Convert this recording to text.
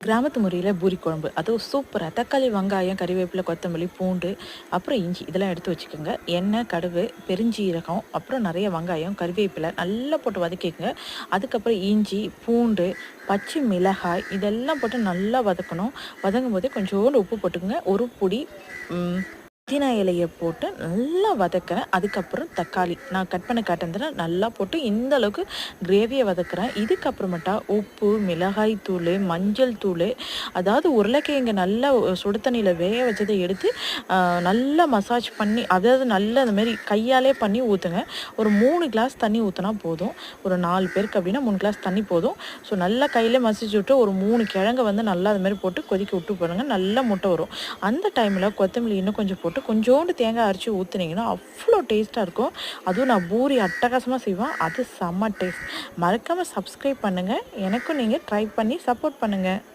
கிராமத்து முறையில் பூரி குழம்பு அதுவும் சூப்பராக தக்காளி வெங்காயம் கறிவேப்பிலை கொத்தமல்லி பூண்டு அப்புறம் இஞ்சி இதெல்லாம் எடுத்து வச்சுக்கோங்க. எண்ணெய் கடுகு பெருஞ்சீரகம் அப்புறம் நிறைய வெங்காயம் கறிவேப்பிலை நல்லா போட்டு வதக்கிக்கங்க. அதுக்கப்புறம் இஞ்சி பூண்டு பச்சை மிளகாய் இதெல்லாம் போட்டு நல்லா வதக்கணும். வதங்கும் போதே கொஞ்சோண்டு உப்பு போட்டுக்கோங்க. ஒரு பொடி புதினா இலையை போட்டு நல்லா வதக்கிறேன். அதுக்கப்புறம் தக்காளி நான் கட் பண்ண காட்டுறதுல நல்லா போட்டு இந்த அளவுக்கு கிரேவியை வதக்குறேன். இதுக்கப்புறமேட்டா உப்பு மிளகாய் தூள் மஞ்சள் தூள் அதாவது உருளைக்கிழங்கு நல்லா சுடு தண்ணியில் வேக வச்சதை எடுத்து நல்லா மசாஜ் பண்ணி அதாவது நல்லா அந்த மாதிரி கையாலே பண்ணி ஊற்றுங்க. ஒரு 3 கிளாஸ் தண்ணி ஊற்றினா போதும். ஒரு 4 பேருக்கு அப்படின்னா 3 கிளாஸ் தண்ணி போதும். ஸோ நல்லா கையில் மசிச்சு விட்டு ஒரு 3 கிழங்கு வந்து நல்லா அது மாதிரி போட்டு கொதிக்க விட்டு போடுங்க. நல்லா முட்டை வரும். அந்த டைமில் கொத்தமல்லி இன்னும் கொஞ்சம் போட்டு கொஞ்சோண்டு தேங்காய் அரைச்சி ஊற்றுனீங்கன்னா அவ்வளோ டேஸ்ட்டாக இருக்கும். அதுவும் நான் பூரி அட்டகாசமாக செய்வேன். அது செம்ம டேஸ்ட். மறக்காமல் சப்ஸ்கிரைப் பண்ணுங்கள். எனக்கும் நீங்கள் ட்ரை பண்ணி சப்போர்ட் பண்ணுங்கள்.